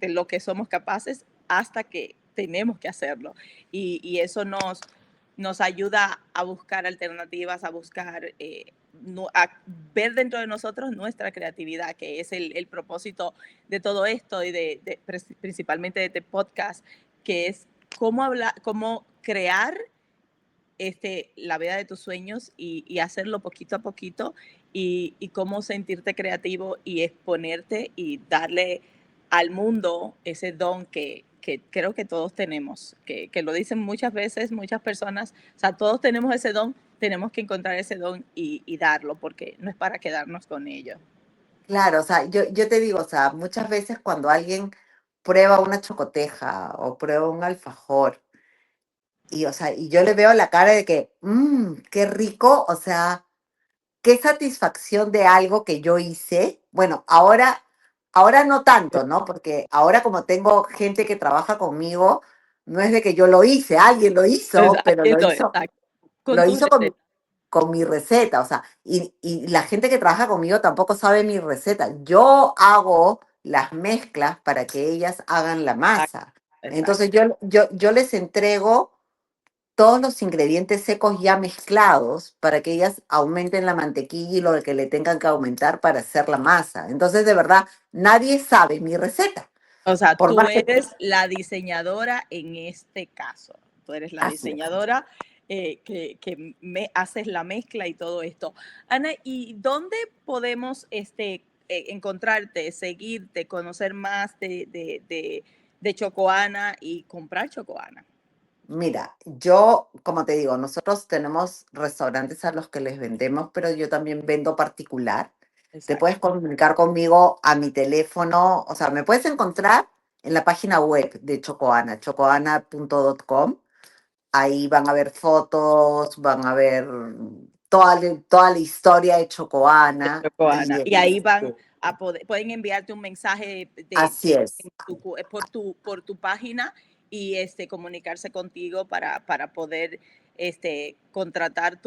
lo que somos capaces hasta que tenemos que hacerlo. Y eso nos ayuda a buscar alternativas, a buscar, a ver dentro de nosotros nuestra creatividad, que es el propósito de todo esto y principalmente de este podcast, que es cómo hablar, cómo crear la vida de tus sueños y hacerlo poquito a poquito y cómo sentirte creativo y exponerte y darle al mundo ese don que creo que todos tenemos, que lo dicen muchas veces, muchas personas, o sea, todos tenemos ese don, tenemos que encontrar ese don y darlo, porque no es para quedarnos con ello. Claro, o sea, yo te digo, o sea, muchas veces cuando alguien prueba una chocoteja o prueba un alfajor, y, o sea, y yo le veo la cara de que, qué rico, o sea, qué satisfacción de algo que yo hice. Bueno, ahora no tanto, ¿no? Porque ahora como tengo gente que trabaja conmigo, no es de que yo lo hice, alguien lo hizo, pero Exacto, exacto. Con lo tu hizo receta. con mi receta, o sea, y la gente que trabaja conmigo tampoco sabe mi receta. Yo hago las mezclas para que ellas hagan la masa. Entonces Exacto. yo les entrego todos los ingredientes secos ya mezclados para que ellas aumenten la mantequilla y lo que le tengan que aumentar para hacer la masa. Entonces, de verdad, nadie sabe mi receta. O sea, Por tú más que... eres la diseñadora en este caso. Tú eres la Así es. diseñadora que me haces la mezcla y todo esto. Ana, ¿y dónde podemos encontrarte, seguirte, conocer más de Chocoana y comprar Chocoana? Mira, yo, como te digo, nosotros tenemos restaurantes a los que les vendemos, pero yo también vendo particular. Te Exacto. puedes comunicar conmigo a mi teléfono, o sea, me puedes encontrar en la página web de Chocoana, chocoana.com. Ahí van a ver fotos, van a ver toda la historia de De Chocoana. Chocoana. Y Y ahí van a poder, pueden enviarte un mensaje así es. por tu página y comunicarse contigo para poder contratar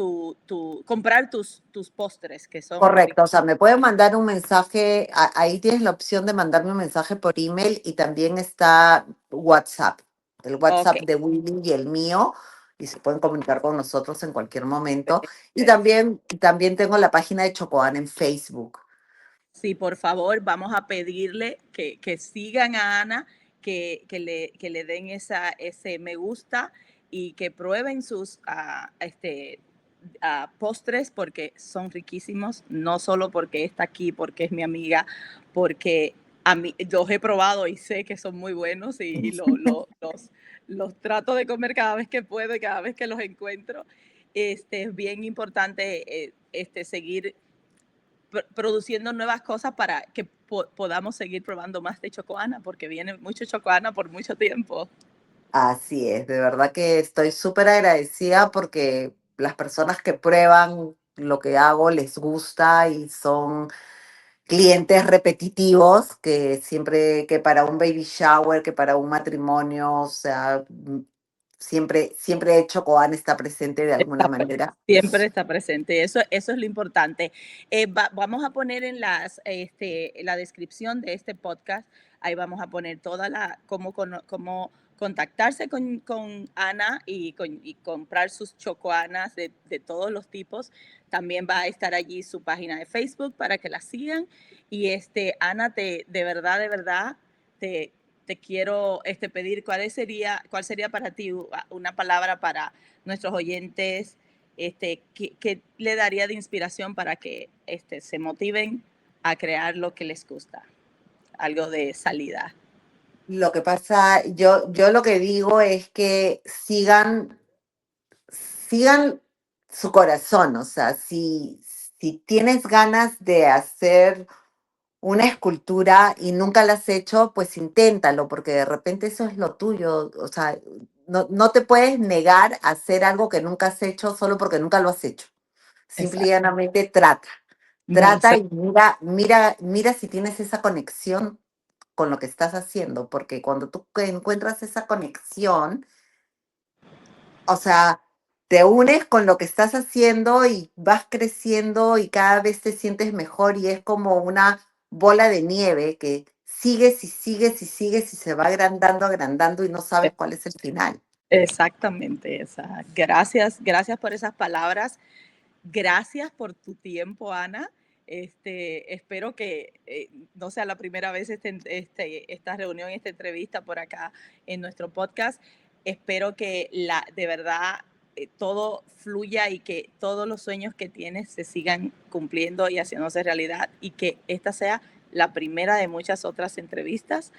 comprar tus postres que son Correcto, o sea, riquísimos. me pueden mandar un mensaje, ahí tienes la opción de mandarme un mensaje por email y también está WhatsApp, el Ok, WhatsApp de Willy y el mío, y se pueden comunicar con nosotros en cualquier momento. Y perfecto. también tengo la página de Chocoana en Facebook. Sí, por favor, vamos a pedirle que sigan a Ana, que le den ese me gusta y que prueben sus postres porque son riquísimos, no solo porque está aquí, porque es mi amiga, porque a mí los he probado y sé que son muy buenos y los trato de comer cada vez que puedo y cada vez que los encuentro. Es bien importante seguir produciendo nuevas cosas para que podamos seguir probando más de Chocoana, porque viene mucho Chocoana por mucho tiempo. Así es, de verdad que estoy súper agradecida porque las personas que prueban lo que hago les gusta y son clientes repetitivos que siempre, que para un baby shower, que para un matrimonio, o sea, siempre Chocoane está presente de alguna manera. Siempre está presente, eso es lo importante. Vamos a poner en la descripción de este podcast, ahí vamos a poner cómo contactarse con Ana y comprar sus chocoanas de todos los tipos. También va a estar allí su página de Facebook para que la sigan. Y Ana, de verdad, te, te quiero pedir cuál sería para ti una palabra para nuestros oyentes que le daría de inspiración para que se motiven a crear lo que les gusta, algo de salida. Lo que pasa, yo lo que digo es que sigan su corazón, o sea, si tienes ganas de hacer una escultura y nunca la has hecho, pues inténtalo, porque de repente eso es lo tuyo. O sea, no te puedes negar a hacer algo que nunca has hecho solo porque nunca lo has hecho. Simple y Exacto. llanamente trata. Trata y mira si tienes esa conexión con lo que estás haciendo, porque cuando tú encuentras esa conexión, o sea, te unes con lo que estás haciendo y vas creciendo y cada vez te sientes mejor y es como una bola de nieve que sigues y sigues y sigues y se va agrandando, agrandando y no sabes cuál es el final. Exactamente, esa. Gracias, gracias por esas palabras. Gracias por tu tiempo, Ana. Espero que no sea la primera vez esta reunión, esta entrevista por acá en nuestro podcast. Espero que de verdad todo fluya y que todos los sueños que tienes se sigan cumpliendo y haciéndose realidad y que esta sea la primera de muchas otras entrevistas.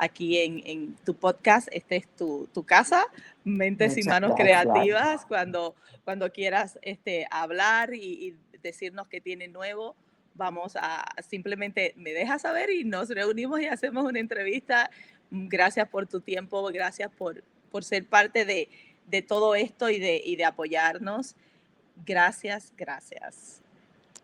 aquí en tu podcast. Este es tu casa, Mentes y Muchas Manos gracias. Creativas. Cuando quieras hablar y decirnos qué tiene nuevo, vamos a simplemente me dejas saber y nos reunimos y hacemos una entrevista. Gracias por tu tiempo, gracias por ser parte de todo esto y de apoyarnos. Gracias, gracias.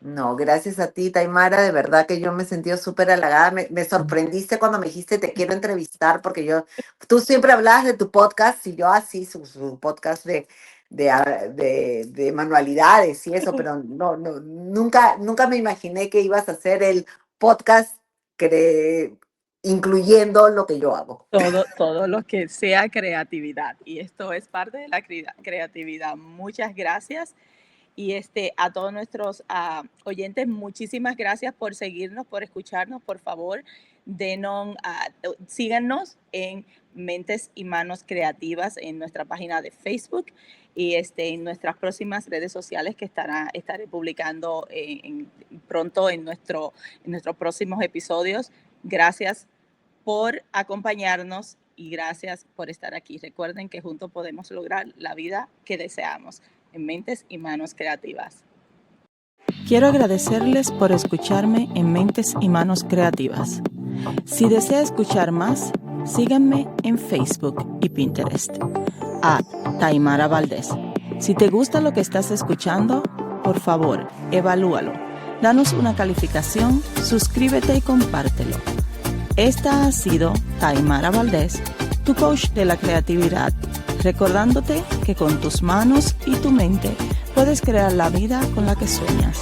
No, gracias a ti, Taimara. De verdad que yo me he sentido súper halagada. Me sorprendiste cuando me dijiste te quiero entrevistar, porque tú siempre hablabas de tu podcast y yo así, su podcast de manualidades y eso, pero nunca me imaginé que ibas a hacer el podcast incluyendo lo que yo hago. Todo lo que sea creatividad. Y esto es parte de la creatividad. Muchas gracias. Y a todos nuestros oyentes, muchísimas gracias por seguirnos, por escucharnos. Por favor, síganos en Mentes y Manos Creativas en nuestra página de Facebook y en nuestras próximas redes sociales que estaré publicando pronto en nuestros próximos episodios. Gracias por acompañarnos y gracias por estar aquí. Recuerden que juntos podemos lograr la vida que deseamos en Mentes y Manos Creativas. Quiero agradecerles por escucharme en Mentes y Manos Creativas. Si desea escuchar más, síganme en Facebook y Pinterest a Taimara Valdés. Si te gusta lo que estás escuchando, por favor, evalúalo. Danos una calificación, suscríbete y compártelo. Esta ha sido Taimara Valdés, tu coach de la creatividad, recordándote que con tus manos y tu mente puedes crear la vida con la que sueñas.